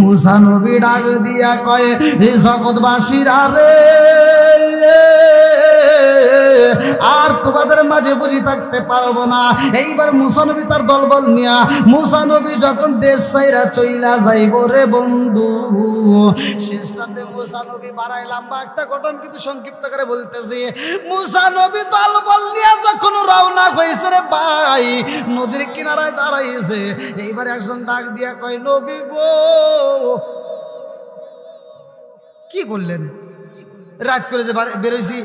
মুসা নবী ডাক দিয়া কয় হে জগৎবাসীরা রে আর তোমাদের মাঝে বুঝি থাকতে পারবো না। এইবার মুসা নবী তার দলবল নিয়া মুসা নবী যখন দেশ ছাইরা চইলা যাইব রে বন্ধু, শেষ রাতে মুসা নবী বাড়াই লম্বা একটা ঘটনা কিন্তু সংক্ষিপ্ত করে বলতেছি। মুসা নবী দলবল নিয়া যখন রওনা হয়েছে রে ভাই, নদীর কিনারায় দাঁড়াইছে। এইবার একজন ডাক দিয়া কয় নবী গো কি করলেন? রাত করে যে বেরোইছি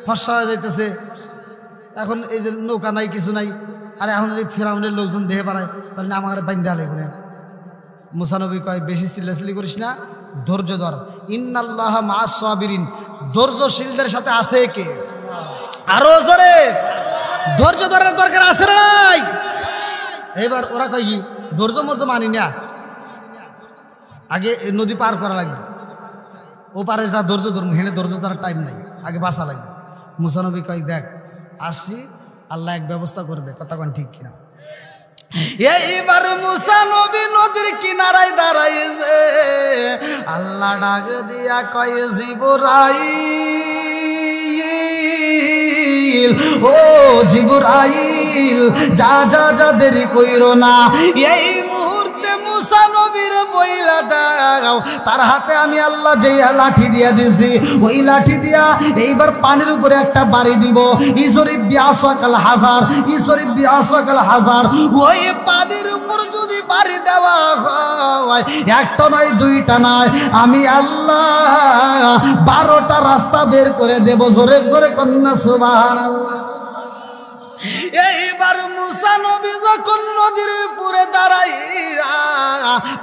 ফর্সা হয়ে যাইতেছে, এখন এই যে নৌকা নাই কিছু নাই, আর এখন যদি ফেরাউনের লোকজন দেহে পারায় তাহলে আমার বাইন্দা লাগবে। মুসা নবী কয় বেশি চিল্লাচিল্লি করিস না, ধৈর্য ধর। ইন্নাল্লাহ মা'আস সাবিরিন, ধৈর্যশীলদের সাথে আছে কে? আরো জোরে ধৈর্য ধরার দরকার আছে না নাই? এবার ওরা কয় কি ধৈর্য মর্য মানি না, আগে নদী পার করা লাগবে, ও পারে যা ধৈর্য ধরুন, হেনে ধৈর্য ধরার টাইম নাই, আগে বাঁচা লাগবে। মুসা নবী কয় দেখ আসছি, আল্লাহ এক ব্যবস্থা করবে, কথা কোন ঠিক কিনা। এইবার মুসা নবী নদীর কিনারায় দাঁড়াইছে, আল্লাহ ডাক দিয়া কয় জিবরাইল, ও জিবরাইল যা যা যা দেরি কইরো না। এই মুহূর্তে মুসা নবীর বইলা দাও, তার হাতে আমি আল্লাহ যে লাঠি দিয়া দিছি, ওই লাঠি দিয়া এইবার পানির উপরে একটা বাড়ি দিব। ইসরিব বিআসাকাল হাজার, ইসরিব বিআসাকাল হাজার। ওই পানির উপর যদি বাড়ি দেওয়া হয়, একটা নয় দুইটা নয়, আমি আল্লাহ 12টা রাস্তা বের করে দেব। জোরে জোরে কন্যা সুবহানাল্লাহ। এইবার মুসা নবী যখন নদীর উপরে দাঁড়াইয়া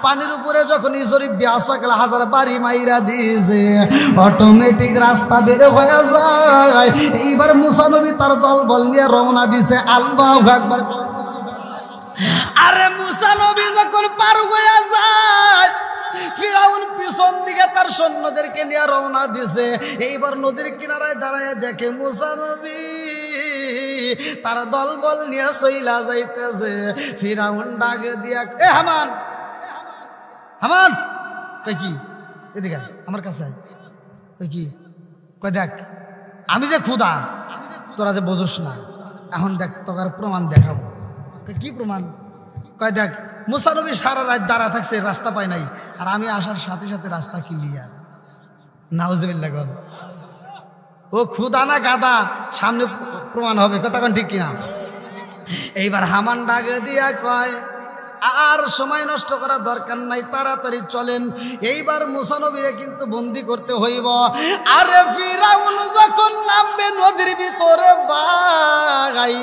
পানির উপরে যখন ইসরিব বিআসাকাল হাজার বাড়ি মাইরা দিয়েছে, অটোমেটিক রাস্তা বের হয়ে যায়। এইবার মুসা নবী তার দলবল নিয়ে রওনা দিছে। আল্লাহু আকবার। আরে মুসা নবী যখন পার হয়ে যায়, ফিরাউন পিছন দিকে তার সৈন্যদেরকে নিয়ে রওনা দিছে। এইবার নদীর কিনারায় দাঁড়ায় দেখে মুসা নবী তার দলবল নিয়ে চইলা যাইতেছে। ফিরাউন ডাক দিয়া এ হামান, হামান কই কি এদিকে আমার কাছে কই কি কই দেখ আমি যে খুদা, তোরা যে বোঝস না, এখন দেখ তোর প্রমাণ দেখাবো। কি প্রমাণ? কয় দেখ মুসা নবী সারা রাত দাঁড়া থাকছে, রাস্তা পায় নাই, আর আমি আসার সাথে সাথে রাস্তা ক্লিয়ার। নাউজুবিল্লাহ। ও খুদা না গাদা, সামনে প্রমাণ হবে, কথা কোন ঠিক কিনা। এইবার হামান ডাক দিয়া কয় আর সময় নষ্ট করার দরকার নাই, তাড়াতাড়ি চলেন। এইবার মুসা নবীরে কিন্তু বন্দি করতে হইব। আরে ফিরাউন যখন নামবে নদীর ভিতরে ভাই,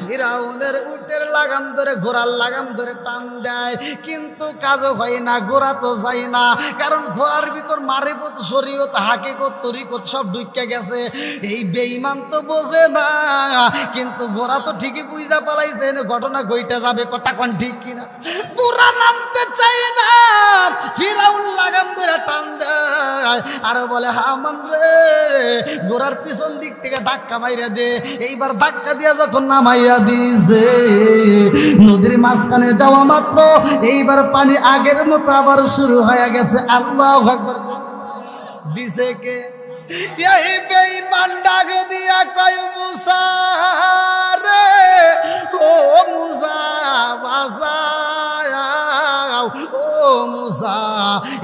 ফিরাউনের উটের লাগাম ধরে ঘোড়ার লাগাম ধরে টান দেয়, কিন্তু কাজও হয় না, ঘোড়া তো যায় না, কারণ ঘোড়ার ভিতর মারিফত শরীয়ত হাকিকত তরিকত সব ঢুকে গেছে। এই বেঈমান তো বোঝে না, কিন্তু ঘোড়া তো ঠিকই বুঝা পালাইছে ঘটনা ঘটে যাবে, কথা কোন ঠিক কিনা। ঘোড়া নামতে চাই না, ফিরাউন লাগাম ধরে টান দেয় আর বলে হামান রে ঘোড়ার পিছন দিক থেকে ধাক্কা মাইরা দে। এইবার ধাক্কা দিয়া যখন নামাইয়া দিছে, নদীর মাঝখানে যাওয়া মাত্র এইবার পানি আগের মতো আবার শুরু হয়ে গেছে। আল্লাহু আকবার। দিছে কে? এই বেঈমান ডাক দিয়া কয় মুসা রে, ও মুসা বাঁচাও, ও মুসা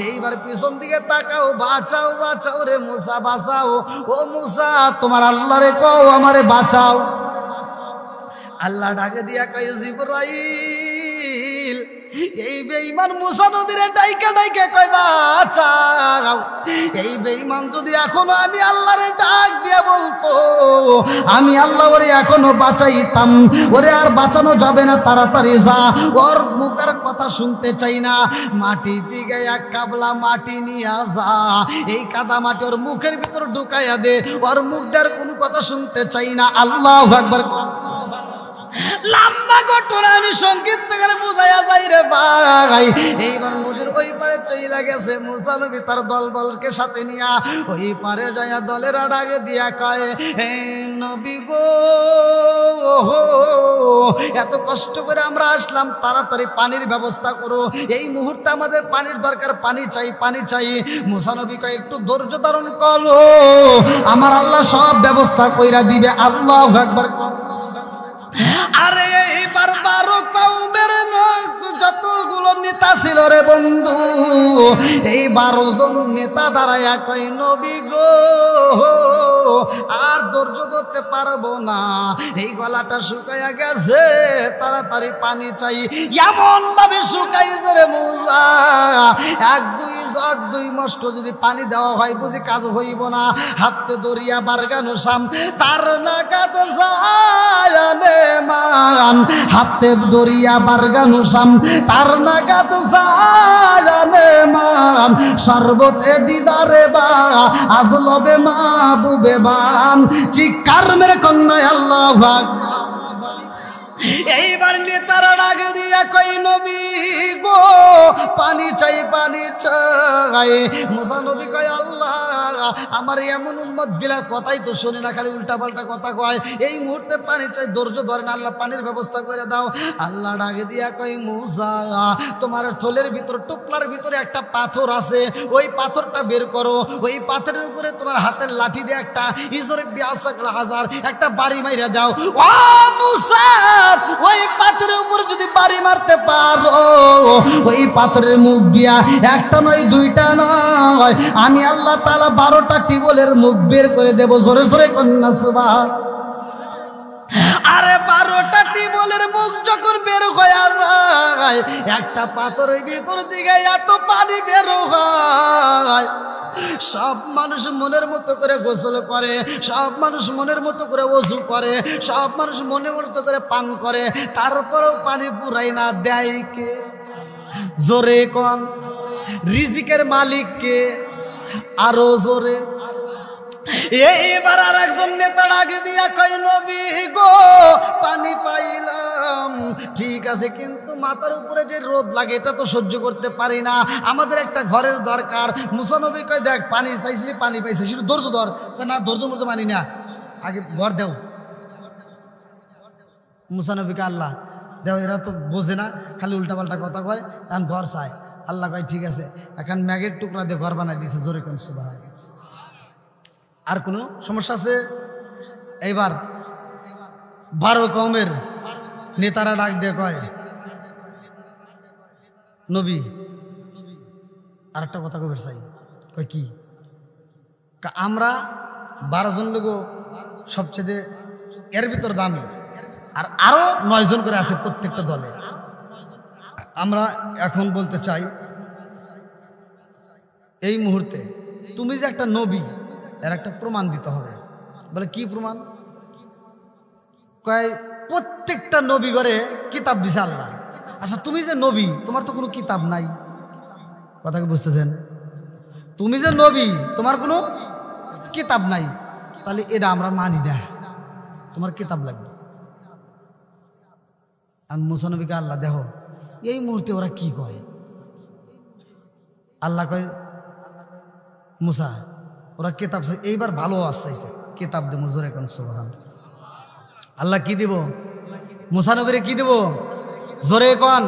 এইবার পিছন দিকে তাকাও, বাঁচাও বাঁচাও রে মুসা বাঁচাও, ও মুসা তোমার আল্লাহ রে কও আমারে বাঁচাও। আল্লাহ ডাকে দিয়া কয় জিবরাইল, এই বেঈমান মুসা নবীরে ডাইকা ডাইকা কয় বাঁচাও। এই বেঈমান যদি এখনো আমি আল্লাহরে ডাক দিয়া বলতো, আমি আল্লাহ ওরে এখনো বাঁচাইতাম। ওরে আর বাঁচানো যাবে না, তাড়াতাড়ি যা, ওর মুখের কথা শুনতে চাই না। মাটি দিকে এক কাবলা মাটি নিয়ে যা, এই কাদা মাটি ওর মুখের ভিতর ঢুকাইয়া দে, ওর মুখটার কোনো কথা শুনতে চাই না। আল্লাহু আকবার। লম্বা ঘটনা আমি সংক্ষিপ্ত করে বুঝাইয়া যাই রে ভাই। এইবার নদীর ওই পারে চইলা গেছে মুসা নবী তার দলবলকে সাথে নিয়া। ওই পারে যাইয়া দলের ডাকে দিয়া কয়, হে নবী গো, এত কষ্ট করে আমরা আসলাম, তাড়াতাড়ি পানির ব্যবস্থা করো, এই মুহূর্তে আমাদের পানির দরকার, পানি চাই, পানি চাই। মুসা নবী কয়, একটু ধৈর্য ধারণ করো, আমার আল্লাহ সব ব্যবস্থা কইরা দিবে। আল্লাহু আকবার। আরে এইবার 12 কওমের যতগুলো নেতা ছিল রে বন্ধু, এই 12 জন নেতা দাঁড়ায়া কয়, নবী গো, আর ধৈর্য ধরতে পারবো না, এই গলাটা শুকাইয়া গেছে, তাড়াতাড়ি পানি চাই। এমন ভাবে শুকাইছে রে মুসা, এক দুই মস্ক যদি পানি দেওয়া হয় বুঝি কাজ হইব না। হাতে দরিয়া বারগানো সাম তার নাগাদ জায়ানে মান, হাতে দরিয়া বারগানো সাম তার নাগাদ জায়ানে মান, সর্বতে দিদারে বা আজলবে মাহবুবে বান। চিৎকার মেরে কন্যায় আল্লাহু আকবার। এইবার নেতারা ডাক দিয়া কই, নবী গো, পানি চাই, পানি চাই। মুসা নবী কয়, আল্লাহ আমার এমন উম্মত গিলা কথাই তো শোনে না, খালি উল্টা পাল্টা কথা কয়, এই মুহূর্তে পানি চাই, ধৈর্য ধরেন, আল্লাহ পানির ব্যবস্থা করে দাও। আল্লাহ ডাক দিয়া কই, মুসা তোমার থলের ভিতর, টুকলার ভিতরে একটা পাথর আছে, ওই পাথরটা বের করো, ওই পাথরের উপরে তোমার হাতের লাঠি দিয়ে একটা ইজরে বিয়াসাকল হাজার একটা বাড়ি মাইরা দাও। ও মুসা, ওই পাথরের উপর যদি বাড়ি মারতে পারো, ওই পাথরের মুখ দিয়া একটা নয়, দুইটা নয়, আমি আল্লাহ তাআলা 12টা টিবলের মুখ বের করে দেব। জোরে জোরে কন্যা সুবহানাল্লাহ। আরে 12টা টিবলের মুখ যখন বের হয়ে যায়, একটা পাথরের ভিতর দিকে এত পানি বের হয়, সব মানুষ মনের মতো করে গোসল করে, সব মানুষ মনের মতো করে ওযু করে, সব মানুষ মনের মতো করে পান করে, তারপরেও পানি পুরাই না দেয় কে? জোরে কোন? রিজিকের মালিক কে? আরো জোরে। এইবার আর একজন নেতা আগে দিয়া কই, নবী গো, পানি পাইলাম ঠিক আছে, কিন্তু মাথার উপরে যে রোদ লাগে এটা তো সহ্য করতে পারি না, আমাদের একটা ঘরের দরকার। মুসা নবী কয়, দেখ পানি চাইছিলি, পানি পাইছে, শুধু ধৈর্য ধর। না, ধৈর্য মর্য মানি না, আগে ঘর দেও। মুসা নবীকে আল্লাহ দেও, এরা তো বোঝে না, খালি উল্টাপাল্টা কথা কয়, এখন ঘর চায়। আল্লাহ কয়, ঠিক আছে, এখন ম্যাগের টুকরা দিয়ে ঘর বানাই দিয়েছে। জোরে কোন সুবহানাল্লাহ। আর কোনো সমস্যা আছে? এইবার 12 কওমের নেতারা ডাক দিয়ে কয়, নবী আর একটা কথা কবে চাই। কয় কি? আমরা 12 জন লোক সবচেয়ে এর ভিতর দামি, আর আরো 9 জন করে আছে প্রত্যেকটা দলে। আমরা এখন বলতে চাই, এই মুহূর্তে তুমি যে একটা নবী, এর একটা প্রমাণ দিতে হবে। বলে কি প্রমাণ? কয়, প্রত্যেকটা নবী ঘরে কিতাব দিছে আল্লাহ। আচ্ছা, তুমি যে নবী, তোমার তো কোনো কিতাব নাই। কথা কি বুঝতেছেন? তুমি যে নবী, তোমার কোনো কিতাব নাই, তাহলে এটা আমরা মানি না, তোমার কিতাব লাগবে। আর মুসা নবীকে আল্লাহ দেখো এই মুহূর্তে ওরা কি কয়। আল্লাহ কয়, মুসা ওরা কিতাব এইবার ভালো চাইছে, কিতাব দেবো। জোরে কোন সুবহানাল্লাহ। আল্লাহ কি দিব? মুসা নবীরে কি দিব? জোরে কোন।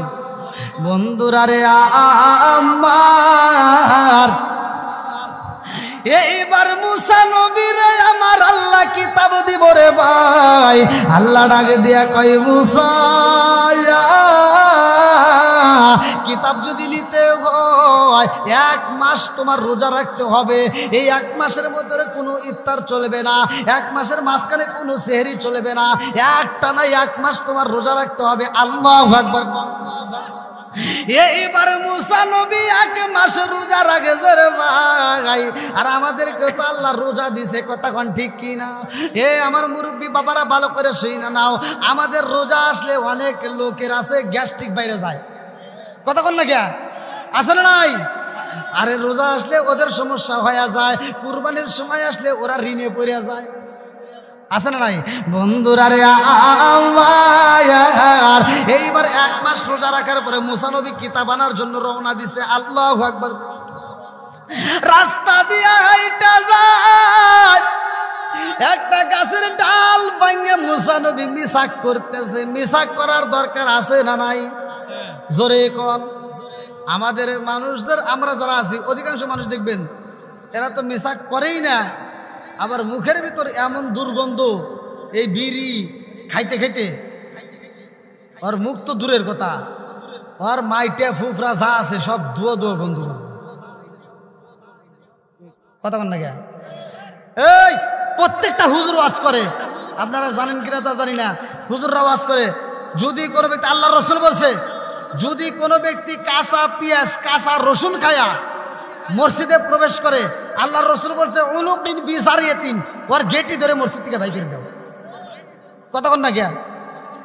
বন্ধুরা রে আমার, এইবার মুসা নবীরে আমার আল্লাহ কিতাব দিব রে ভাই। আল্লাহ ডাকে দিয়া কয়, মুসা কিতাব যদি নিতে হয় 1 মাস তোমার রোজা রাখতে হবে। এই 1 মাসের মধ্যে কোনো ইফতার চলবে না, 1 মাসের মাঝখানে কোনো সেহরি চলবে না, একটানা 1 মাস তোমার রোজা রাখতে হবে। আল্লাহু আকবার। এইবার মুসা নবী 1 মাস রোজা রাখেছে রে ভাই। আর আমাদেরকে তো আল্লাহ রোজা দিছে, কথা কোন ঠিক কি না? আমার মুরব্বী বাবারা ভালো করে শুই না নাও, আমাদের রোজা আসলে অনেক লোকের আছে গ্যাস্ট্রিক বাইরে যায়। কথা কোন না, কে আছে না নাই? আরে রোজা আসলে ওদের সমস্যা হয়ে যায়, কুরবানির সময় আসলে ওরা ঋণে পড়ে যায়। আছে না নাই? বন্ধুরা রে আমার এইবার 1 মাস রোজা রাখার পরে মুসা নবী কিতাব আনার জন্য রওনা দিছে। আল্লাহু আকবার। রাস্তা দিয়ে হাইটা যায়, একটা গাছের ডাল ভাঙে মুসা নবী মিসাক করতেছে। মিসাক করার দরকার আছে না নাই? জোরে কোন। আমাদের মানুষদের, আমরা যারা আছি অধিকাংশ মানুষ দেখবেন এরা তো মিসাক করেই না। আবার মুখের ভিতর এমন দুর্গন্ধ, এই বিড়ি খাইতে খাইতে ওর মুখ তো দূরের কথা, ওর মাইটে ফুফরা যা আছে সব ধুয়ো ধুয়ো গন্ধ করবে। কথা বল না কে? এই প্রত্যেকটা হুজুর ওয়াজ করে, আপনারা জানেন কিনা তা জানি না, হুজুররা ওয়াজ করে। যদি কোনো ব্যক্তি, আল্লাহ রসুল বলছে, যদি কোনো ব্যক্তি কাঁচা পেঁয়াজ কাঁচা রসুন খায়া মসজিদে প্রবেশ করে, আল্লাহ রসুল বলছে উলুকিন বিজারিয়াতিন, ওর গেটি ধরে মসজিদ থেকে বাইর করে দাও। কতক্ষণ না গিয়া?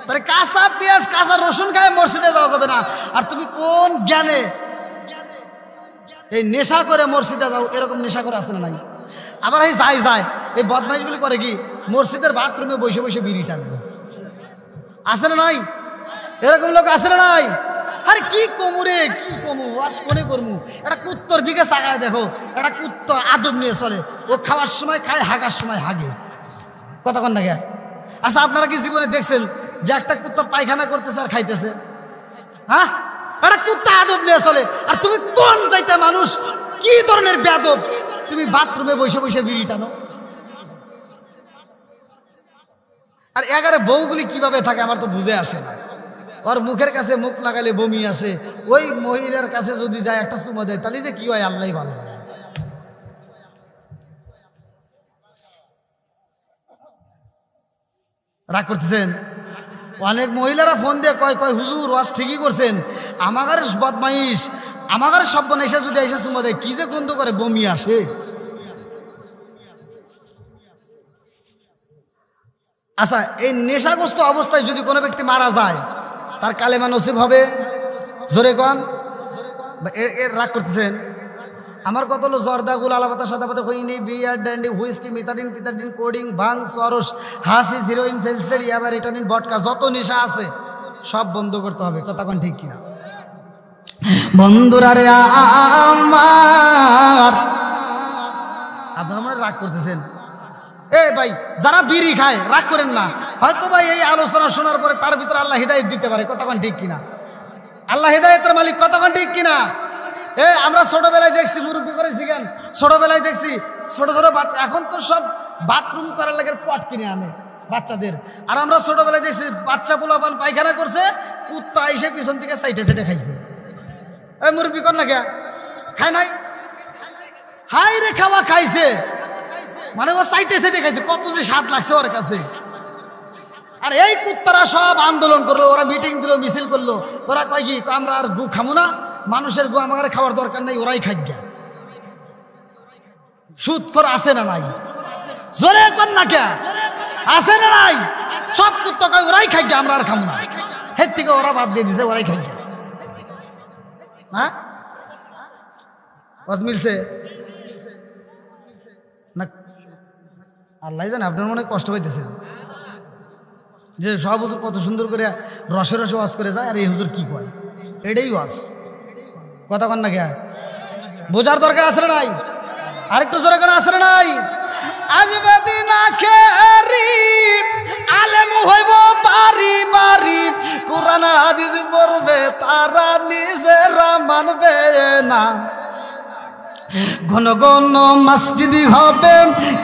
তাহলে কাঁচা পেঁয়াজ কাঁচা রসুন খায় মসজিদে যাওয়া যাবে না। আর তুমি কোন জ্ঞানে এই নেশা করে মসজিদে যাও? এরকম নেশা করে আসে না নাই? আবার এই যায় এই বদমাইশগুলি করে কি, মসজিদের বাথরুমে বসে বসে বিড়ি টানবে। আসে না নাই? এরকম লোক আসে না নাই? আরে কি কমু রে, কি কমু, ওয়াশ করে করমু। একটা কুত্তর দিকে চাকায় দেখো, একটা কুত্ত আদব নিয়ে চলে, ও খাওয়ার সময় খায়, হাগার সময় হাগে। কতক্ষণ না গে? আচ্ছা আপনারা কি জীবনে দেখছেন যে একটা কুত্তা পায়খানা করতেছে আর খাইতেছে? হ্যাঁ, একটা কুত্তা আদব নিয়ে চলে, আর তুমি কোন চাইতে মানুষ, কি ধরনের বেয়াদব, তুমি বাথরুমে বসে বসে বিড়ি টানো। আর এগারে বউগুলি কিভাবে থাকে আমার তো বুঝে আসে না। ওর মুখের কাছে মুখ লাগালে বমি আসে, ওই মহিলার কাছে যদি যায় একটা চুমা দেয় তাহলে যে কি হয় আল্লাহ ভালো। রাগ করতেছেন? অনেক মহিলারা ফোন দিয়ে কয় হুজুর ওয়াজ ঠিকই করছেন, আমাদের বদমাইশ, আমাদের সব এসে যদি এসে চুমা দেয় কি যে গন্ধ করে, বমি আসে। আচ্ছা, এই নেশাগ্রস্ত অবস্থায় যদি কোনো ব্যক্তি মারা যায়, তার কালেমা নসিব হবে? জোরে কন। এর রাগ করতেছেন? আমার কত হলো জর্দা গুল আলাপাতা সাদাপাতা হইনি বিয়ার ড্যান্ডি হুইস্কি মিথাডিন পিথাডিন কোডিং ভাং সরস হাসিস হিরোইন ফেলসের ইয়াবার রিটার্নিন বটকা, যত নেশা আছে সব বন্ধ করতে হবে। কথা কোন ঠিক কিনা? বন্ধুরা রে আমার, আপনারা মনে রাগ করতেছেন? এ ভাই, যারা বিড়ি খায় রাগ করেন না, হয়তো ভাই এই আলোচনা শোনার পরে তার ভিতরে আল্লাহ হিদায়ত দিতে পারে। কতক্ষণ ঠিক কিনা? আল্লাহ হিদায়তের মালিক। কতক্ষণ ঠিক কিনা? আমরা ছোটবেলায় দেখছি, মুরব্বী করেছি কেন, ছোটবেলায় দেখছি ছোট ছোট বাচ্চা, এখন তো সব বাথরুম করার লাগে পট কিনে আনে বাচ্চাদের। আর আমরা ছোটবেলায় দেখছি বাচ্চা পোলাপান পায়খানা করছে, কুত্তা এসে পিছন থেকে সাইটে সাইটে খাইছে। এই মুরব্বী কর না কে খায় নাই? হাই রে, খাওয়া খাইছে মানে ও সাইটে সাইটে খাইছে, কত যে স্বাদ লাগছে ওর কাছে। আর এই কুত্তারা সব আন্দোলন করলো, ওরা মিটিং দিল, মিছিল করলো, ওরা কয় কি আমরা আর গু খামো না, মানুষের গু আমার খাওয়ার দরকার নেই, ওরাই খাই গে। সুদ করে আসে না নাই? জোরে কর না কে, আসে না নাই? সব কুত্তা কয় ওরাই খাই গে, আমরা আর খামো না। হের থেকে ওরা বাদ দিয়ে দিছে, ওরাই খাই গে। হ্যাঁ, মিলছে না? আল্লাহ জানে, আপনার মনে কষ্ট হইতেছে যে সব হুজুর কত সুন্দর করে রসে রসে ওয়াজ করে যায়, আর এই হুজুর কি কয়, এটাই ওয়াজ। কথা কন না কে? বোঝার দরকার আছে না নাই? আরেকটু জোরে কেন আছে না নাই? আসবে দিন আখেরি, আলেম হইব বাড়ি বাড়ি, কোরআন হাদিস পড়বে তারা নিজেরা মানবে না। ঘন ঘন মসজিদি হবে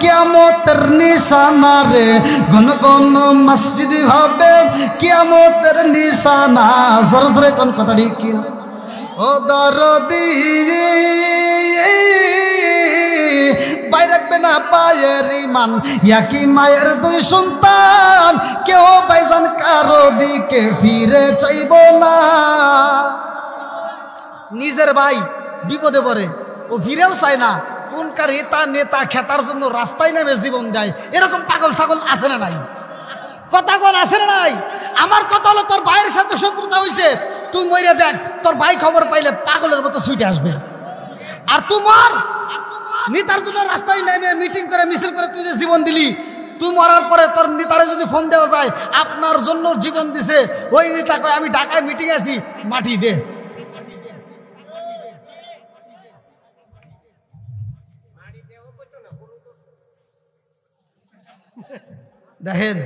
কিয়ামতের নিশানা রে, ঘন ঘন মসজিদি হবে কিয়ামতের নিশানা। জোরে জোরে কোন কথা ঠিক কি? ও দরদি পাই রাখবে না পায়ের ইমান, একই মায়ের দুই সন্তান, কেউ ভাইজান কারো দিকে ফিরে চাইব না। নিজের ভাই বিপদে পড়ে, ও ফিরেও চায় না, কোনকার নেতা খেতার জন্য রাস্তায় নেমে জীবন দেয়। এরকম পাগল ছাগল আছে না নাই? কথা কোন আছে না নাই? আমার কথা হলো, তোর ভাইয়ের সাথে শত্রুতা হয়েছে, তুই মইরা দেখ, তোর ভাই খবর পাইলে পাগলের মতো ছুটে আসবে। আর তোমার নেতার জন্য রাস্তায় নেমে মিটিং করে মিছিল করে তুই যে জীবন দিলি, তুই মরার পরে তোর নেতারে যদি ফোন দেওয়া যায় আপনার জন্য জীবন দিছে, ওই নেতা কয় আমি ঢাকায় মিটিং আছি, মাটি দে। দেখেন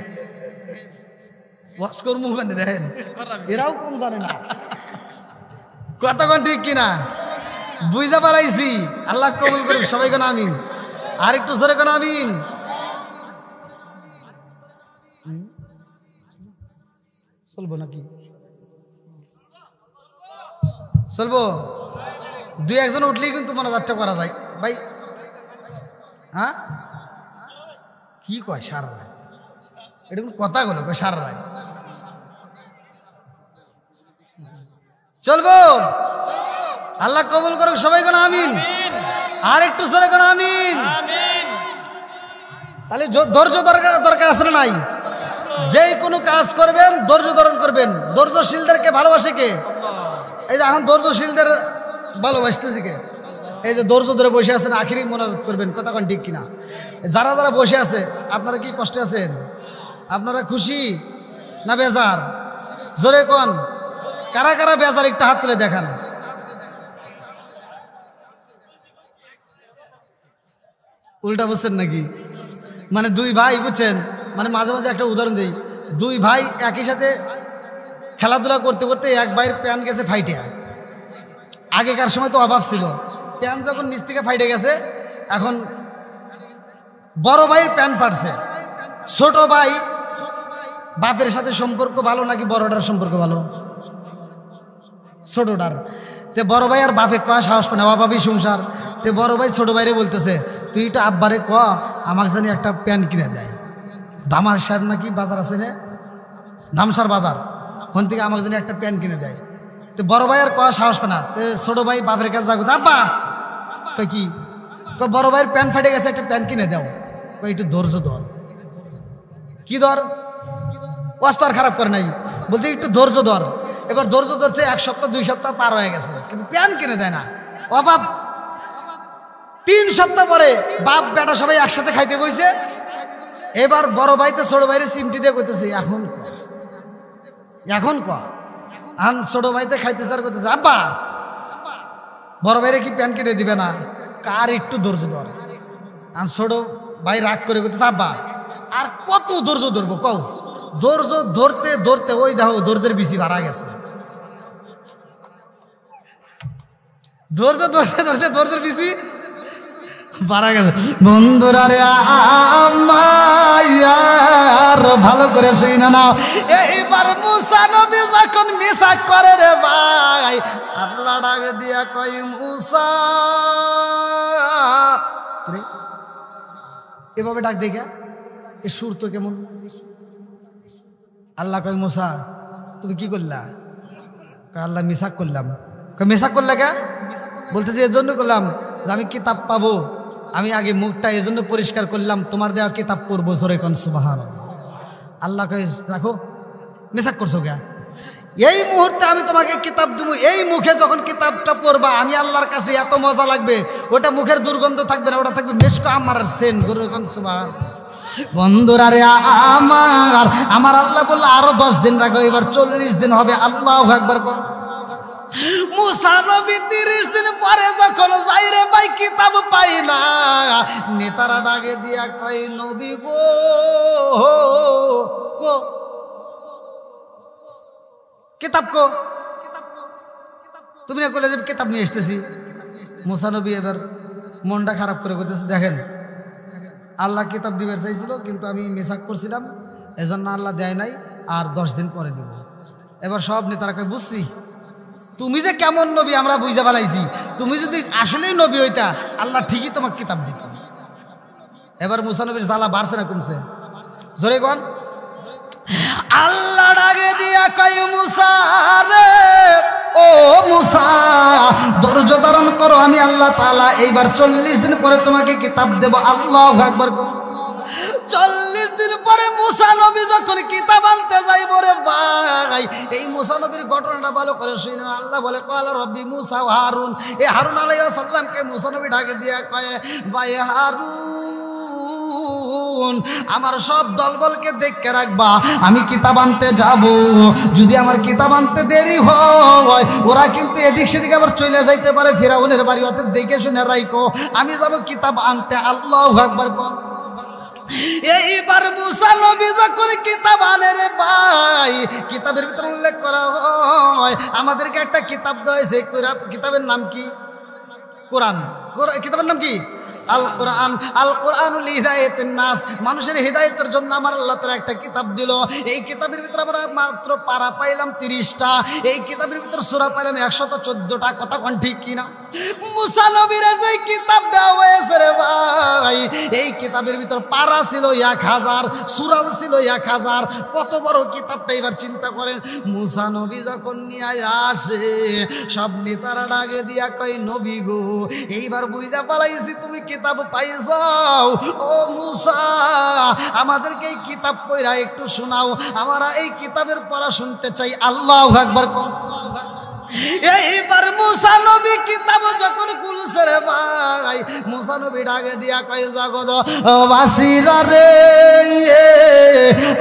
ওয়াজ করবো ওখানে, দেখেন এরাও কম জানে না কথা কোন ঠিক কিনা, বুঝা পালাইছি। আল্লাহ কবুল করুক সবাই কোন আমিন, আর একটু জোরে কোন আমিন। চলবো নাকি চলবো? দুই একজন উঠলেই কিন্তু মনোজাতটা করা যায় ভাই। হ্যাঁ কি কয় সারা রায়, এটা কোন কথা বলো কয় সারা রায়? চলবো? আল্লাহ কবুল করুক সবাই কোন আমিন, আর একটু জোরে কোন আমিন। তাহলে ধৈর্য দরকার আছে না নাই? যে কোনো কাজ করবেন ধৈর্য ধারণ করবেন। ধৈর্যশীলদেরকে ভালোবাসে কে? এই যে এখন ধৈর্যশীলদের ভালোবাসতেছি কে? এই যে ধৈর্য ধরে বসে আছেন, আখিরি মোনাজাত করবেন, কথা কোন ঠিক কিনা? যারা যারা বসে আছে আপনারা কি কষ্টে আছেন? আপনারা খুশি না বেজার? জোরে কোন, কারা কারা বেজার একটু হাত তুলে দেখান। উল্টা বুঝছেন নাকি? মানে দুই ভাই বুঝছেন, মানে মাঝে মাঝে একটা উদাহরণ দিই, দুই ভাই একই সাথে খেলাধুলা করতে করতে এক ভাইয়ের প্যান গেছে ফাইটে। আগেকার সময় তো অভাব ছিল, প্যান যখন নিচ থেকে ফাইটে গেছে, এখন বড় ভাইয়ের প্যান ফাটছে। ছোট ভাই বাপের সাথে সম্পর্ক ভালো নাকি বড়টার সম্পর্ক ভালো? ছোটটার। তে বড় ভাই আর বাপে কয়া সাহস পায় না, অভাবই সংসার। তে বড় ভাই ছোট ভাইরে বলতেছে, তুই এটা আব্বারে ক আমাকে জানি একটা প্যান কিনে দেয়। ধামাসার নাকি বাজার আছে না, ধামসার বাজার, ওখান থেকে আমাকে জানি একটা প্যান কিনে দেয়। তো বড় ভাই আর কয়া সাহস পায় না। তো ছোট ভাই বাপের কাছে যাগো, আব্বা কই কি? বড় ভাইয়ের প্যান ফাটে গেছে, একটা প্যান কিনে দাও। কই একটু ধৈর্য ধর। কি ধর? ওয়াস্ত আর খারাপ করে নাই, বলছে একটু ধৈর্য ধর। এবার ধৈর্য ধরছে, এক সপ্তাহ 2 সপ্তাহ পার হয়ে গেছে, কিন্তু প্যান কিনে দেয় না। অভাব। 3 সপ্তাহ পরে বাপ বেটা সবাই একসাথে খাইতে বইছে। এবার বড় ভাইতে ছোট ভাইরে চিমটি দিয়ে কইতেছে, এখন এখন ক। আন ছোট ভাইতে খাইতে চার করতেছে, আব্বা বড় ভাইরে কি প্যান কিনে দিবে না? কার একটু ধৈর্য ধর। আন ছোট ভাই রাগ করে করতেছে, আব্বা আর কত ধৈর্য ধরবো কও? ধৈর্য ধরতে ধরতে ওই দেখো ধৈর্যের বেশি বাড়া গেছে। ধৈর্য ধরতে ধরতে ধৈর্যের বেশি বাড়া গেছে। বন্ধুরা রে আমার ভালো করে শুই না নাও, এইবার মুসা নবী যখন মিসাক করে রে ভাই, আল্লাহ ডাক দিয়া কই, মুসা এভাবে ডাক দেখে এ সুর তো কেমন? আল্লাহ কই, মুসা তুমি কি করলা? আল্লাহ মিসাক করলাম। মিসাক করলে কে? বলতেছি এর জন্য করলাম যে আমি কিতাব পাবো, আমি আগে মুখটা এই জন্য পরিষ্কার করলাম, তোমার দেওয়া কিতাব পড়বো। জোরে কোন সুবহানাল্লাহ। আল্লাহ কই রাখো, মিসাক করছো কে? এই মুহূর্তে আমি তোমাকে কিতাব দেবো, এই মুখে যখন কিতাবটা পড়বা আমি আল্লাহর কাছে এত মজা লাগবে, ওটা মুখের দুর্গন্ধ থাকবে না, ওটা থাকবে মেশকো আমার সেন। জোরে কোন সুবহানাল্লাহ। বন্ধুরা রে আমার আল্লাহ বললো আরো 10 দিন রাখো, এবার 40 দিন হবে। আল্লাহু আকবার কোন। মুসা নবী 30 দিন পরে যখন যাই রে ভাই, কিতাব পাই না। নেতারা ডাকে দিয়া কয়, নবী গো কিতাব কো, তুমি না কইলে যে কিতাব নিয়ে আসতেছি। মুসা নবী এবার মনটা খারাপ করে কইতেছে, দেখেন আল্লাহ কিতাব দিবার চাইছিল, কিন্তু আমি মিসাক করছিলাম, এজন্য আল্লাহ দেয় নাই, আর 10 দিন পরে দিব। এবার সব নেতারা কয়, বুঝছি তুমি যে কেমন নবী আমরা বুঝা পালাইছি, তুমি যদি আসলেই নবী হইতা আল্লাহ ঠিকই তোমাকে কিতাব দিত। এবার মুসা নবীর জ্বালা বাড়ছে না কমছে? জোরে কোন। আল্লাহ ডাকে দিয়া কয়, মুসা রে ও মুসা ধৈর্য ধারণ করো, আমি আল্লাহ তাআলা এইবার 40 দিন পরে তোমাকে কিতাব দেব। আল্লাহু আকবার কোন। 40 দিন পরে মুসা নবী যখন কিতাব আনতে যাইব রে ভাই, এই মুসা নবীর ঘটনাটা ভালো করে শুনে। আল্লাহ বলে, ক্বালা রব্বি মুসা ওয়া হারুন। এই হারুন আলাইহিস সালামকে মুসা নবী ডাকে দিয়া কয়, ভাই হারুন আমার সব দলবলকে দেখে রাখবা, আমি কিতাব আনতে যাব। যদি আমার কিতাব আনতে দেরি হয় ওরা কিন্তু এদিক সেদিকে আবার চলে যাইতে পারে ফিরাউনের বাড়ি, অতএব দেখে শুনে রাখো, আমি যাব কিতাব আনতে। আল্লাহু আকবার। এইবার মুসা নবী যখন কিতাব আনে রে ভাই, কিতাবের ভিতরে উল্লেখ করা হয় আমাদেরকে একটা কিতাব দেওয়া হয়েছে। কিতাবের নাম কি? কোরআন। কিতাবের নাম কি? আল কোরআন। আল কোরআনুল হিদায়াতুন নাস, মানুষের হিদায়াতের জন্য আমার আল্লাহ তাআলা একটা কিতাব দিল। এই কিতাবের ভিতরে আমরা মাত্র পারা পাইলাম 30টা, এই কিতাবের ভিতরে সূরা পাইলাম 114টা। কথা কোন ঠিক কিনা? মুসা নবীর যে কিতাব দেওয়া হয়েছে রে ভাই, এই কিতাবের ভিতর পারা ছিল 1000, সূরাও ছিল 1000। কত বড় কিতাবটা এবার চিন্তা করেন। মুসা নবী যখন নিয়ে আসে, সব নেতারা ডাকে দিয়া কয়, নবী গো, এইবার বুঝা পালাইছি তুমি কিতাব পাইছাও। ও মুসা, আমাদেরকে এই কিতাব পড়া একটু শোনাও, আমরা এই কিতাবের পড়া শুনতে চাই। আল্লাহু আকবার। এইবার মুসা নবী কিতাব যখন খুলছে রে ভাই, মুসা নবী ডাকে দিয়া কয়, জগৎবাসীরা রে,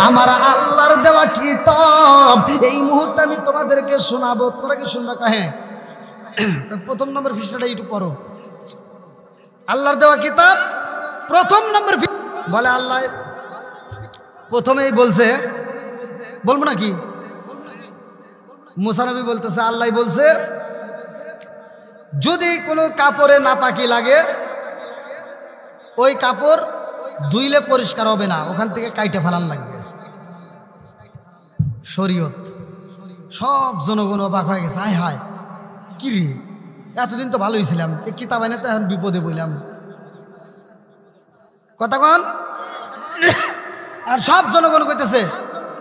আমার আল্লাহর দেওয়া কিতাব এই মুহূর্তে আমি তোমাদেরকে শোনাবো। তোমরা কি শুনবা? হ্যাঁ। প্রথম নম্বর পৃষ্ঠাটা একটু পড়ো। আল্লাহর দেওয়া কিতাব প্রথম নম্বর বলে, আল্লাহ প্রথমেই বলছে, বলবো নাকি? মুসা নবী বলতেছে, আল্লাহ বলছে যদি কোনো কাপড়ে নাপাকি লাগে ওই কাপড় ধুইলে পরিষ্কার হবে না, ওখান থেকে কাইটে ফেলান লাগবে। শরীয়ত। সব জনগণ অবাক হয়ে গেছে, হায় হায় কি রে, এতদিন তো ভালোই ছিলাম, এই কিতাব এনে তো এখন বিপদে বললাম। কথা কন। আর সব জনগণ কইতেছে,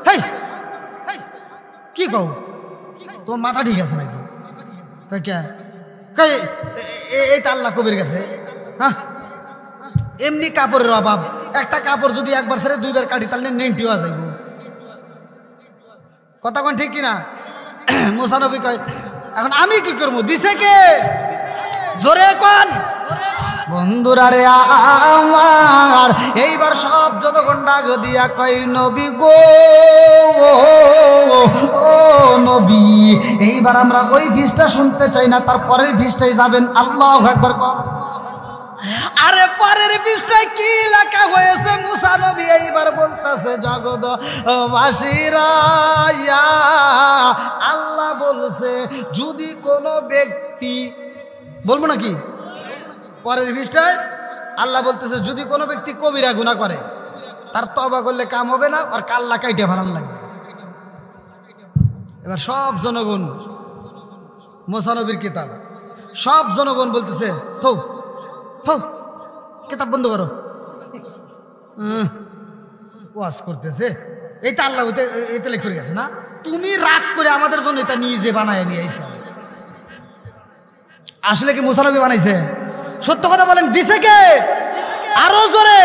হেই কি কও, তোমার মাথা ঠিক আছে নাকি? এইটা আল্লাহ কবির গেছে। হ্যাঁ, এমনি কাপড়ের অভাব, একটা কাপড় যদি একবার ছেড়ে 2বার কাটি তাহলে নেংটি হওয়া যাইব। কথা কোন ঠিক কিনা? মুসা নবী কয়, এখন আমি কি করবো? দিছে কে? জোরে কোন। বন্ধুরা রে আমার, এইবার সব জনগণ ডাক দিয়া কয়, নবী গো, ও নবী, এইবার আমরা ওই ফিসটা শুনতে চাই না, তার পরের ফিসটাই যাবেন। আল্লাহু আকবার কর। আরে পরের পৃষ্ঠায় কি লেখা হয়েছে? মুসা নবী এইবার বলতেছে, জগৎবাসীরা, আল্লাহ বলছে যদি কোনো ব্যক্তি, বলবো নাকি? পরের পৃষ্ঠায় আল্লাহ বলতেছে যদি কোনো ব্যক্তি কবিরা গুনাহ করে তার তওবা করলে কাম হবে না, আর কাল্লা কাইটে ফেলান লাগবে। এবার সব জনগণ, মুসা নবীর কিতাব, সব জনগণ বলতেছে, থৌ থৌ, কিতাব বন্ধ করো। ওয়াজ করতেছে, এইটা আল্লাহ এইটা লেখ করে গেছে না, তুমি রাগ করে আমাদের জন্য এটা নিজে বানায় নিয়ে আইছে। আসলে কি মুসা নবী বানাইছে? সত্য কথা বলেন, দিছে কে? আরো জোরে।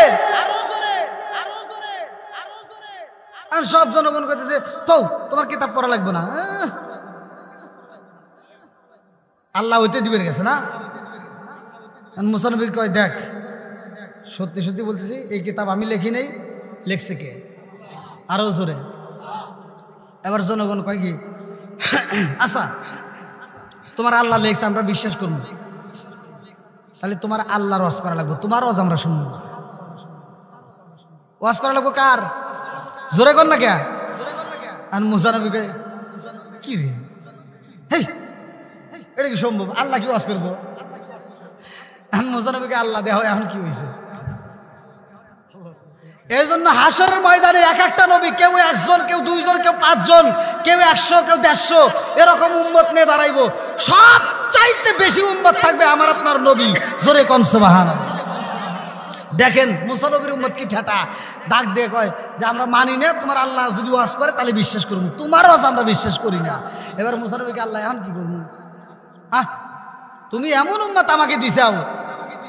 আর সব জনগণ করতেছে, তো তোমার কিতাব পড়া লাগবে না, আল্লাহ হইতে দিবে গেছে না। মুসা নবী কয়, দেখ সত্যি সত্যি বলতেছি, এই কিতাব আমি লেখি নেই, লেখছে কে? আরো জোরে। এবার জনগণ কয় কি, আচ্ছা তোমার আল্লাহ লেখছে, আমরা বিশ্বাস করবো, তাহলে তোমার আল্লাহর ওয়াজ করা লাগবে, তোমার ওয়াজ আমরা শুনবো। ওয়াজ করা লাগবো কার? জোরে কর না কে? আর মুসা নবী কয়, কি রে, হেই এটা কি সম্ভব? আল্লাহ কি ওয়াজ করবো? মুসা নবীকে আল্লাহ দেওয়া হয়, এখন কি হয়েছে? এই জন্য হাসরের ময়দানে এক একটা নবী, কেউ 1 জন, কেউ 2 জন, কেউ 5 জন, কেউ 100, কেউ 150, এরকম উম্মত নিয়ে দাঁড়াইবো। সব চাইতে বেশি উম্মত থাকবে আমার আপনার নবী। জোরে কোন সুবহানাল্লাহ। দেখেন মুসা নবীর উম্মত কি ঠেটা, ডাক দিয়ে কয় যে আমরা মানি না, তোমার আল্লাহ যদি ওয়াজ করে তাহলে বিশ্বাস করবো, তোমার ওয়াজ আমরা বিশ্বাস করি না। এবার মুসা নবীকে আল্লাহ এখন কি করবো? হ্যাঁ, তুমি এমন উম্মত আমাকে দিছাও,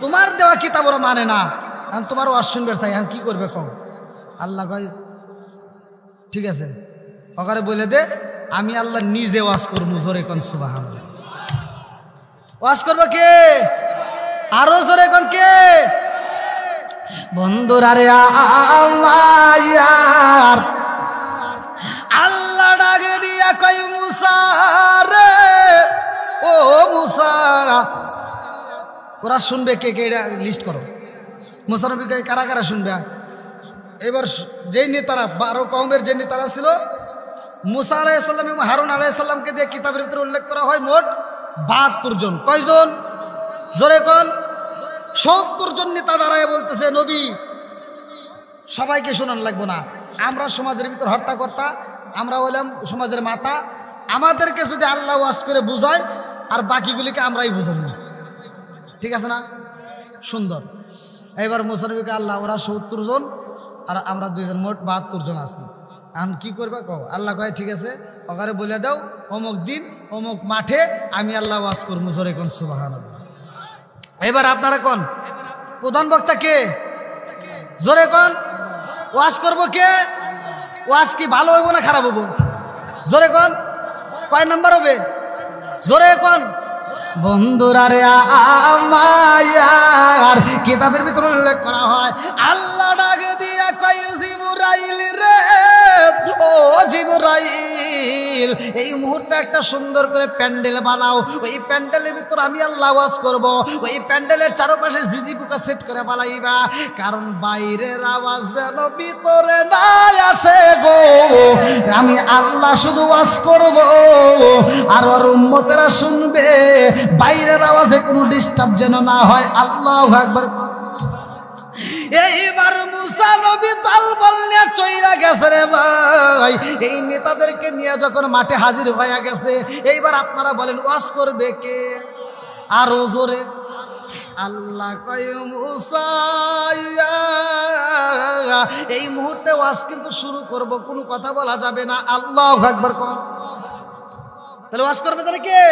তোমার দেওয়া কিতাব ওরা মানে না, এখন তোমার ওয়াজ শুনবে চাই, এখন কি করবে কও? আল্লাহ কয় ঠিক আছে, ওখানে বলে দে আমি আল্লাহ নিজে ওয়াজ করবো। জোরে কোন সুবহানাল্লাহ। ওয়াজ করবো কে? আরো জোরে কোন কে? বন্ধুরা রে আমার আল্লাহ ডাকে দিয়া কই মুসা রে, ও মুসা। ওরা শুনবে কে কে, লিস্ট করো। মুসা নবী কে কারা কারা শুনবে? এবার যেই নেতারা 12 কওমের যে নেতারা ছিল, মুসা আলাইহিস সালাম এবং হারুন আলাইহিস সালামকে দিয়ে কিতাবের ভিতরে উল্লেখ করা হয় মোট 72 জন। কয়জন? জোরে কোন? 70 জন নেতা দাঁড়ায় বলতেছে, নবী সবাইকে শোনান লাগবো না, আমরা সমাজের ভিতর হর্তাকর্তা, আমরা হলাম সমাজের মাথা, আমাদেরকে যদি আল্লাহ ওয়াজ করে বুঝায় আর বাকিগুলিকে আমরাই বুঝাবো, ঠিক আছে না? সুন্দর। এবার মুসা নবীকে আল্লাহ, ওরা 70 জন আর আমরা 2 জন, মোট 72 জন আছি, এখন কি করবে কও? আল্লাহ কয় ঠিক আছে, ওখানে বলে দাও অমুক দিন অমুক মাঠে আমি আল্লাহ ওয়াজ করবো। জোরে কোন সুবহানাল্লাহ। এবার আপনারা কোন প্রধান বক্তা কে? জোরে কোন ওয়াজ করবো কে? ওয়াজ কি ভালো হইব না খারাপ হইব? জোরে কোন কয় নাম্বার হবে? জোরে কোন। বন্ধুরা রে আমার কিতাবের ভিতরে উল্লেখ করা হয়, আল্লাহ ডাকে দিয়া কয় জিবরাইল রে, ও জিবরাইল এই মুহূর্তে একটা সুন্দর করে প্যান্ডেল বানাও, ওই প্যান্ডেলের ভিতর আমি আল্লাহ ওয়াজ করব, ওই প্যান্ডেলের চারপাশে ঝিঝি পোকা সেট করে বানাইবা, কারণ বাইরের আওয়াজ যেন ভিতরে না আসে গো। আমি আল্লাহ শুধু ওয়াজ করব আর ওর উম্মতেরা শুনবে, বাইরের আওয়াজে কোনো ডিস্টার্ব যেন না হয়। আল্লাহু আকবার। এইবার মুসা নবী দলবল নিয়ে চইলা গেছে রে ভাই, এই নেতাদেরকে নিয়ে যখন মাঠে হাজির হয়ে গেছে, এইবার আপনারা বলেন ওয়াজ করবে কে? আরো জোরে। আল্লাহ কয় মুসা এই মুহূর্তে ওয়াজ কিন্তু শুরু করব, কোনো কথা বলা যাবে না। আল্লাহু আকবার কর। তাহলে ওয়াজ করবে তাহলে কে?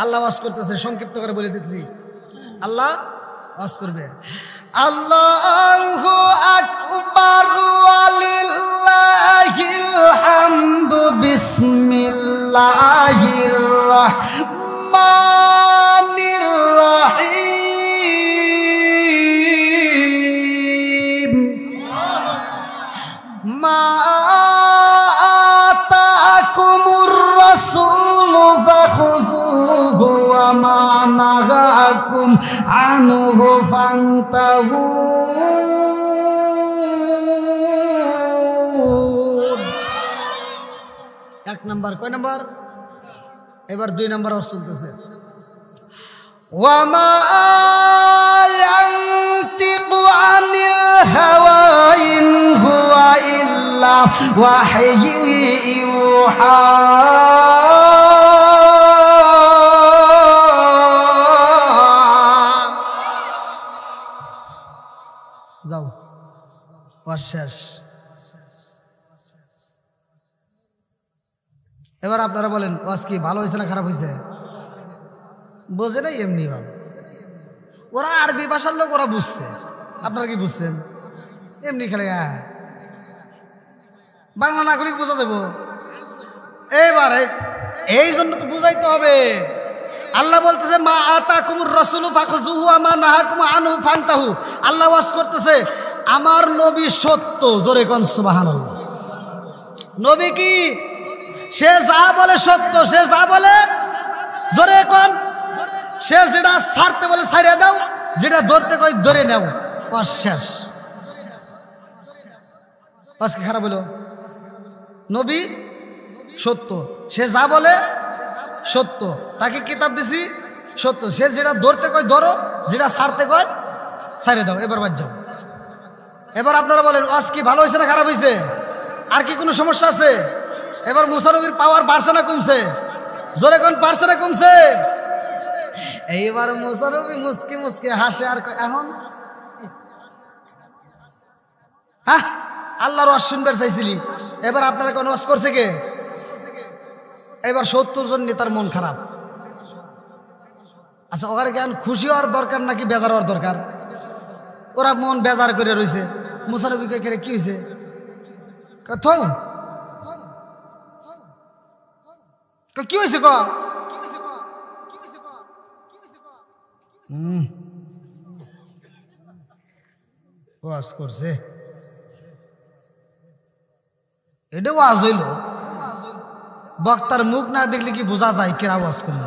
আল্লাহ ওয়াজ করতেছে, সংক্ষিপ্ত করে বলে দিচ্ছি, আল্লাহ ওয়াজ করবে। আল্লাহু আকবার ওয়ালিল্লাহিল হামদু বিসমিল্লাহির রাহমানির রাহিম। মা আতাকুমুর রাসূলু ফাখুযুহু ওয়া মা নাহাকুম আনহু ফান্তাহু। এক নাম্বার। কয় নাম্বার? এবার 2 নাম্বার ওয়াজ চলতেছে। ওয়া মা ইয়ানতিকু আনিল হাওয়া ইন হুয়া ইল্লা ওয়াহয়ু ইউহা। যাও, ওয়াজ শেষ। এবার আপনারা বলেন ওয়াজ কি ভালো হয়েছে না খারাপ হয়েছে? বোঝে না, এমনি ভালো। ওরা আরবি ভাষার লোক, ওরা বুঝছে, আপনারা কি বুঝছেন? এমনি খেলে বাংলা নাগরিক বোঝা দেবো। এইবার এই জন্য তো বুঝাইতে হবে। আল্লাহ বলতেছে মা আতাকুমুর রাসূলু ফাখুযুহু ওয়া মা নাহাকুম আনহু ফান্তাহু। আল্লাহ ওয়াজ করতেছে আমার নবী সত্য। জোরে কোন সুবহানাল্লাহ। নবী কি? সে যা বলে সত্য, সে যা বলে, জোরে কোন, সে যেটা ছাড়তে বলে ছাড়িয়ে দাও, যেটা ধরতে কই ধরে নাও। ওয়াজ শেষ। ওয়াজ কি খারাপ হলো? নবী সত্য, সে যা বলে সত্য, তাকে কিতাব দিছি সত্য, সে যেটা ধরতে কয় ধরো, যেটা ছাড়তে কয় ছাড়ে দাও। এবার বাদ যাও। এবার আপনারা বলেন ওয়াজ কি ভালো হয়েছে না খারাপ হয়েছে? আর কি কোনো সমস্যা আছে? এবার মুসা নবীর পাওয়ার বাড়ছে না কমছে? জোরে কোন, বাড়ছে না কমছে? এইবার মুসা নবী মুসকি মুসকি হাসে আর এখন হ্যাঁ আল্লাহর ওয়াজ শুনবার চাইছিলি, এবার আপনারা কোন ওয়াজ করছে কে? এবার 70 জন নেতার মন খারাপ। আচ্ছা, ওখানে কেন খুশি হওয়ার দরকার নাকি বেজার হওয়ার দরকার? ওরা মন বেজার করে রয়েছে। মুসা নবী কে কি হয়েছে? কি হয়েছে ক? ওয়াজ করছে, এটা ওয়াজ হইল। বক্তার মুখ না দেখলে কি বোঝা যায় কেরা ওয়াজ করল?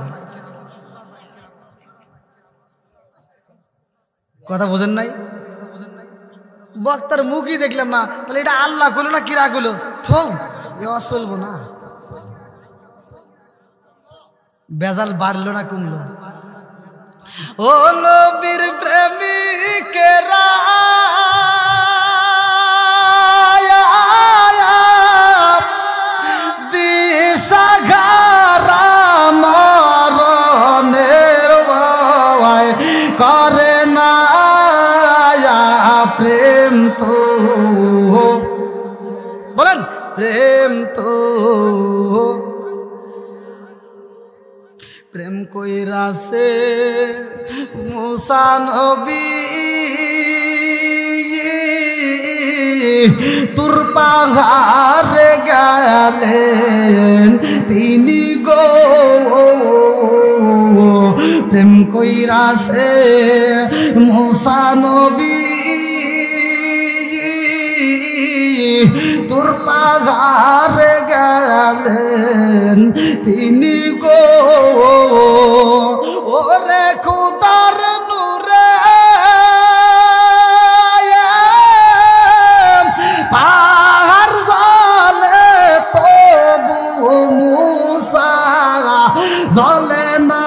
কথা বোঝেন নাই? বক্তার মুখই দেখলাম না, তাহলে এটা আল্লাহ করলো না কিরা করলো? থৌ, এ ওয়াজ চলবো না। বেজাল বাড়লো না কমলো? ও নবীর প্রেমিকেরা দিশাহারা মরণের ভয় করে না প্রেম তো, বলেন প্রেম তো, প্রেম কইরাছে মুসা নবী তুর পাহাড়ে গেলেন তিনি গো, প্রেম কইরাছে মুসা নবী তুর পাহাড়ে গেলেন তিনি গো, ওরে খুদার নূরে পাহাড় জলে তবু মুসা জলে না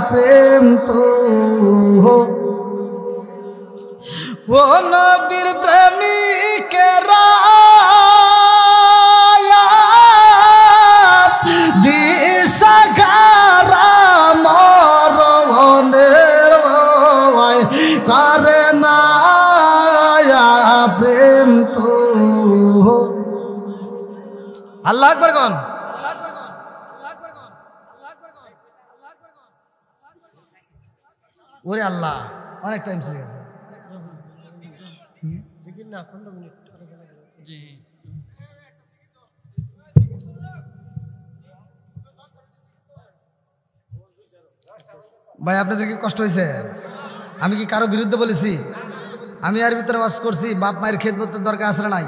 প্রেম তো, ও নবীর প্রেমিকেরা দিশাহারা মরণের ভয় করে না প্রেম তো। আল্লাহু আকবার কোন? ওরে আল্লাহ, অনেক টাইম চলে গেছে। ভাই আপনাদের কি কষ্ট হয়েছে? আমি কি কারো বিরুদ্ধে বলেছি? আমি এর ভিতরে ওয়াজ করছি বাপ মায়ের খেদমতের দরকার আসলে নাই,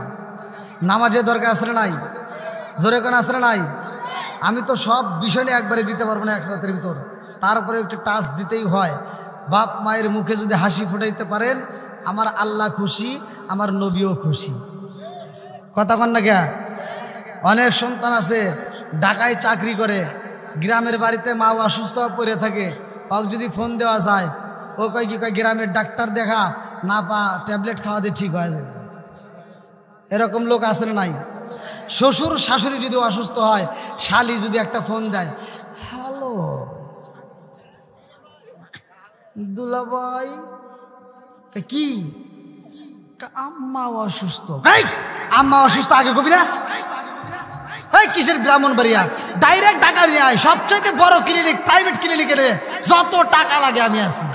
নামাজের দরকার আসলে নাই, জোরে কোন আসলে নাই। আমি তো সব বিষয় নিয়ে একবারে দিতে পারবো না এক রাতের ভিতর, তারপরে একটু টাচ দিতেই হয়। বাপ মায়ের মুখে যদি হাসি ফুটাইতে পারেন, আমার আল্লাহ খুশি, আমার নবীও খুশি। কথা কন না কে? অনেক সন্তান আছে ঢাকায় চাকরি করে, গ্রামের বাড়িতে মা অসুস্থ পড়ে থাকে, ওকে যদি ফোন দেওয়া যায় ও কয় কি কয় গ্রামের ডাক্তার দেখা না পা ট্যাবলেট খাওয়া দিয়ে ঠিক হয়ে যাবে। এরকম লোক আছে না নাই? শ্বশুর শাশুড়ি যদি অসুস্থ হয়, শালি যদি একটা ফোন দেয়, হ্যালো দুলাভাই, কি আম্মা অসুস্থ, আম্মা অসুস্থ আগে কবি না? কিসের ব্রাহ্মণবাড়িয়া, ডাইরেক্ট টাকা নিয়ে আয়, সবচাইতে বড় ক্লিনিক, প্রাইভেট ক্লিনিকের যত টাকা লাগে আমি আছি।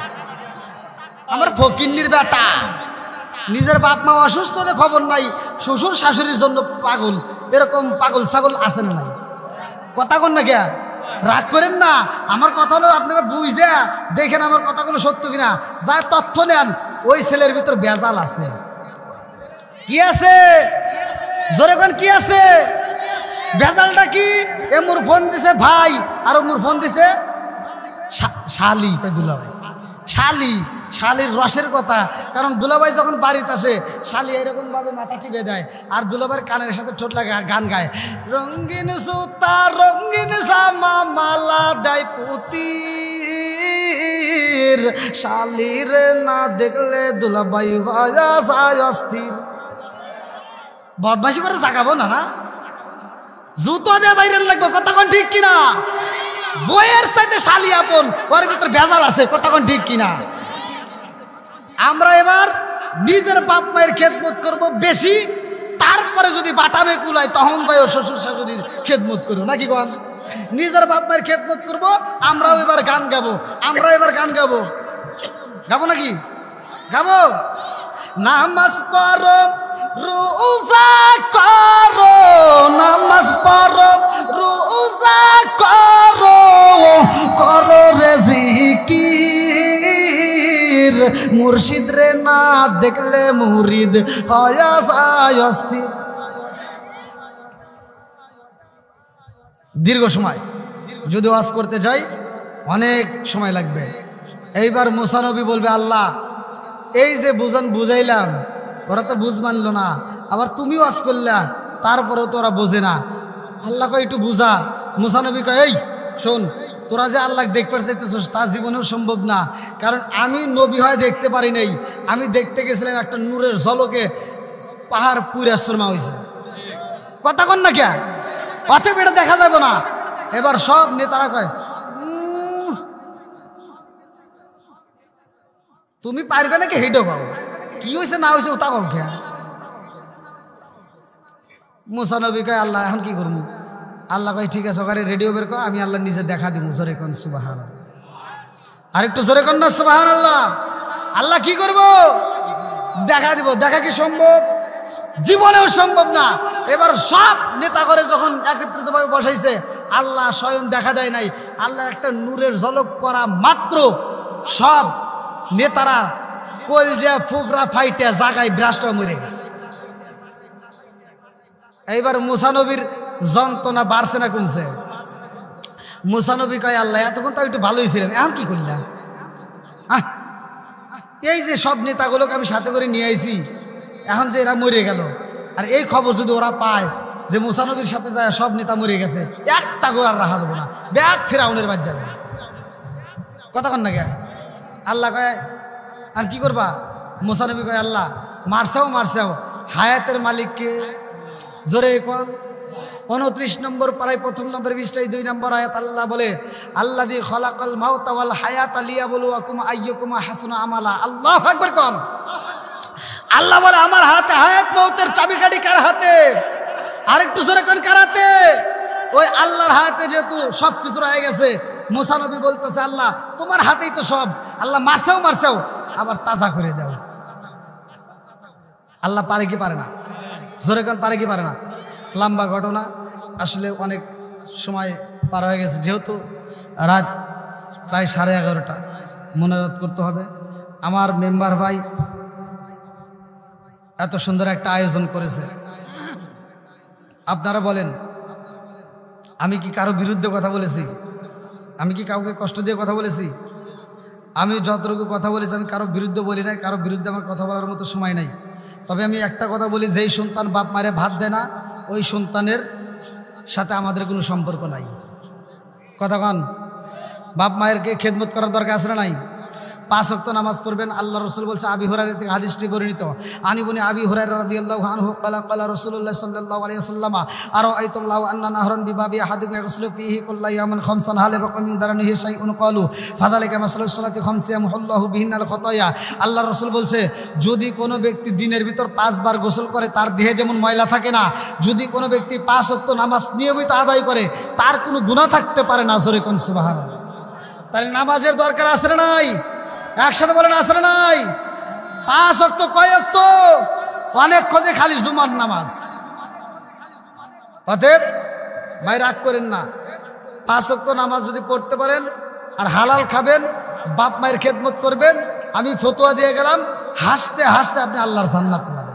আমার ফকিন্নির বেটা, নিজের বাপ মা অসুস্থ খবর নাই, শ্বশুর শাশুড়ির জন্য পাগল। এরকম পাগল ছাগল আছে না নাই? কথা কন না কে? রাগ করেন না, আমার কথা হলো আপনারা বুঝে দেখেন আমার কথাগুলো সত্য কিনা, যা তথ্য নেন ওই ছেলের ভিতর বেজাল আছে। কি আছে? জোরে কোন কি আছে? বেজালটা কি? এ মোর ফোন দিছে ভাই, আর মোর ফোন দিছে শালি, দুলাভাই শালি, শালির রসের কথা। কারণ দুলাভাই যখন বাড়িতে আসে শালি এরকম ভাবে মাথা টিপে দেয়, আর দুলাভাইয়ের কানের সাথে ঠোঁট লাগে গান গায়, রঙিন সুতা রঙিন জামা মালা দেয় পুতির, শালির না দেখলে দুলাভাই ভাজা যায় অস্থির। বদমাইশি করে জাগাবো না, না জুতো দিয়ে বাইরে লাগবে। কথা কোন ঠিক কিনা? বইয়ের সাথে শালি আপন, ওর ভিতরে ভেজাল আছে। কথা কোন ঠিক কিনা? আমরা এবার নিজের বাপ মায়ের খেদমত করব বেশি, তারপরে যদি বাটামে কুলায় তখন যাই শ্বশুর শাশুড়ির খেদমত করবো, নাকি কোন? নিজের বাপ মায়ের খেদমত করবো। আমরাও এবার গান গাবো, আমরাও এবার গান গাবো, গাবো নাকি? গাবো। নামাজ পড়ো রোজা করো, নামাজ পড়ো রোজা করো, করো রে জিকির, মুর্শিদ রে না দেখলে মুরিদ হয়া যায় অস্থির। দীর্ঘ সময় যদি ওয়াজ করতে যাই অনেক সময় লাগবে। এইবার মুসা নবী বলবে, আল্লাহ এই যে বুঝাইলাম ওরা তো বুঝ মানলো না, আবার তুমি ওয়াজ করলা তারপরেও তো ওরা বোঝে না। আল্লাহ কয় একটু বুঝা। মুসা নবী কয়, এই শোন, তোরা যে আল্লাহ দেখতে চাইতেছিস তা জীবনেও সম্ভব না, কারণ আমি নবী হয়ে দেখতে পারি নাই। আমি দেখতে গেছিলাম একটা নূরের ঝলকে পাহাড় পুরা সুরমা হয়েছে। কথা কন না কে, অতএব এটা দেখা যাবে না। এবার সব নেতারা কয়, তুমি পারবে নাকি হেঁটে পাও, কি হয়েছে না হয়েছে ওটা কাউ খেয়া। মুসা নবী কয়, আল্লাহ এখন কি করবো? আল্লাহ কয়, ঠিক আছে ওখানে রেডিও বের কর, আমি আল্লাহ নিজে দেখা দিব। জোরে কোন সুবহান, আরেকটু জোরে কোন না সুবহান আল্লাহ। আল্লাহ কি করব? দেখা দিব। দেখা কি সম্ভব? জীবনেও সম্ভব না। এবার সব নেতা করে যখন একত্রিতভাবে বসাইছে, আল্লাহ স্বয়ং দেখা দেয় নাই। আল্লাহর একটা নূরের ঝলক পড়া মাত্র সব নেতারা কলজা ফুবরা ফাইটে জাগায় ব্রাস্ট মরে গেছে। এইবার মুসা নবীর যন্ত্রণা বাড়ছে না কমছে? মুসা নবী কয়, আল্লাহ এতক্ষণ তো একটু ভালোই ছিলেন, এখন কি করলাম? এই যে সব নেতাগুলোকে আমি সাথে করে নিয়ে আইছি, এখন যে এরা মরে গেল, আর এই খবর যদি ওরা পায় যে মুসা নবীর সাথে যায় সব নেতা মরে গেছে, একটা গোয়ার রাখা দেবো না, ব্যাগ ফেরাউনের বাদ যাবে। কথা কন না কে? আল্লাহ কয়, আর কি করবা? মুসা নবী কয়, আল্লাহ মারছাও হায়াতের মালিককে। জোরে কোন 29 নম্বর পারায় 1 নম্বর পৃষ্ঠায় 2 নম্বর আয়াত আল্লাহ বলে, আল্লাযী খালাকাল মাউতা ওয়াল হায়াতা লিয়াবলুয়াকুম আইয়ুকুম আহসানু আমালা। আল্লাহু আকবার কোন। আল্লাহ বলে, আমার হাতে হায়াত মউতের চাবিকাঠি কার হাতে? আরেকটু জোরে কোন, কার হাতে? ওই আল্লাহর হাতে যেহেতু সব কিছু রয়ে গেছে, মুসা নবী বলতেছে, আল্লাহ তোমার হাতেই তো সব। আল্লাহ মারছাও আবার তাজা করে দাও। আল্লাহ পারে কি পারে না? জোরে কোন, পারে কি পারে না? লম্বা ঘটনা, আসলে অনেক সময় পার হয়ে গেছে, যেহেতু রাত প্রায় 11:30 মনোরথ করতে হবে। আমার মেম্বার ভাই এত সুন্দর একটা আয়োজন করেছে, আপনারা বলেন আমি কি কারো বিরুদ্ধে কথা বলেছি? আমি কি কাউকে কষ্ট দিয়ে কথা বলেছি? আমি যতটুকু কথা বলেছি আমি কারো বিরুদ্ধে বলি নাই, কারো বিরুদ্ধে আমার কথা বলার মতো সময় নাই। তবে আমি একটা কথা বলি, যেই সন্তান বাপ মারে ভাত দেয় না, ওই সন্তানের সাথে আমাদের কোনো সম্পর্ক নাই। কথা কন, বাপ মায়েরকে খেদমত করার দরকার আছে না নাই? 5 ওয়াক্ত নামাজ পড়বেন। আল্লাহ রসুল বলছে, আবি হুরায়রা থেকে হাদিসটি বর্ণিত, আনিবুনি আবি হুরায়রা রাদিয়াল্লাহু আনহু ক্বালা ক্বালা রাসূলুল্লাহ সাল্লাল্লাহু আলাইহি ওয়াসাল্লাম, আরাআইতুম লাউ আন্না নাহরান বিবাবি আহাদিকুম ইয়াগসিলু ফীহি কুল্লা ইয়াওমিন খামসান হাল ইয়াবকা মিন দারনিহি শাইউন ক্বালু ফাযালিকা মাসালুস সালাতি খামসি ইয়ামহুল্লাহু বিহিন্নাল খতায়া। আল্লাহ রসুল বলছে, যদি কোনো ব্যক্তি দিনের ভিতর 5 বার গোসল করে তার দেহে যেমন ময়লা থাকে না, যদি কোনো ব্যক্তি 5 ওয়াক্ত নামাজ নিয়মিত আদায় করে তার কোনো গুনাহ থাকতে পারে না। জোরে কোন সুবহানাল্লাহ। তাহলে নামাজের দরকার আছে না নাই? একসাথে বলেন, আছে না নাই? 5 ওয়াক্ত কয় ওয়াক্ত? অনেক খোঁজে খালি জুমার নামাজ। অতএব ভাই রাগ করেন না, 5 ওয়াক্ত নামাজ যদি পড়তে পারেন আর হালাল খাবেন, বাপ মায়ের খেদমত করবেন, আমি ফতোয়া দিয়ে গেলাম, হাসতে হাসতে আপনি আল্লাহর জান্নাতে যাবেন।